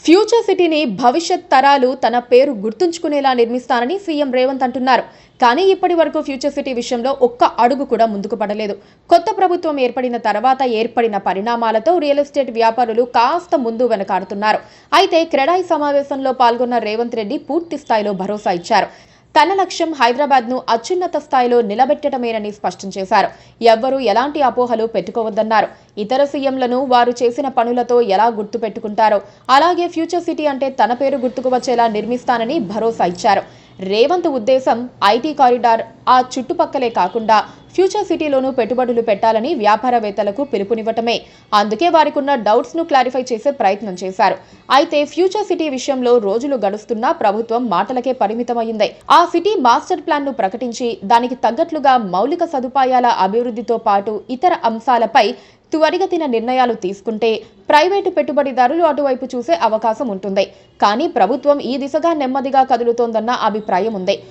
Future సిటీని భవిష్యత్ తరాలు తన పేరు గుర్తుంచుకునేలా నిర్మిస్తానని సీఎం రేవంత్ అంటున్నారు. కానీ ఇప్పటి వరకు ఫ్యూచర్ సిటీ విషయంలో ఒక్క అడుగు కూడా ముందుకు పడలేదు. కొత్త ప్రభుత్వం ఏర్పడిన తర్వాత ఏర్పడిన పరిణామాలతో రియల్ ఎస్టేట్ వ్యాపారులు కాస్త ముందు వెనకాడుతున్నారు. అయితే క్రెడాయి సమావేశంలో పాల్గొన్న రేవంత్ రెడ్డి పూర్తి స్థాయిలో భరోసా ఇచ్చారు. తన లక్ష్యం హైదరాబాద్ను అత్యున్నత స్థాయిలో నిలబెట్టడమేనని స్పష్టం చేశారు. ఎవ్వరూ ఎలాంటి అపోహలు పెట్టుకోవద్దన్నారు. ఇతర సీఎంలను వారు చేసిన పనులతో ఎలా గుర్తు పెట్టుకుంటారో అలాగే ఫ్యూచర్ సిటీ అంటే తన పేరు గుర్తుకు వచ్చేలా నిర్మిస్తానని భరోసా ఇచ్చారు. రేవంత్ ఉద్దేశం ఐటీ కారిడార్ ఆ చుట్టుపక్కలే కాకుండా ఫ్యూచర్ సిటీలోనూ పెట్టుబడులు పెట్టాలని వ్యాపారవేత్తలకు పిలుపునివ్వటమే. అందుకే వారికున్న డౌట్స్ ను క్లారిఫై చేసే ప్రయత్నం చేశారు. అయితే ఫ్యూచర్ సిటీ విషయంలో రోజులు గడుస్తున్నా ప్రభుత్వం మాటలకే పరిమితమైంది. ఆ సిటీ మాస్టర్ ప్లాన్ ను ప్రకటించి దానికి తగ్గట్లుగా మౌలిక సదుపాయాల అభివృద్ధితో పాటు ఇతర అంశాలపై త్వరితగతిన నిర్ణయాలు తీసుకుంటే ప్రైవేటు పెట్టుబడిదారులు అటువైపు చూసే అవకాశం ఉంటుంది. కానీ ప్రభుత్వం ఈ దిశగా నెమ్మదిగా కదులుతోందన్న అభిప్రాయం ఉంది.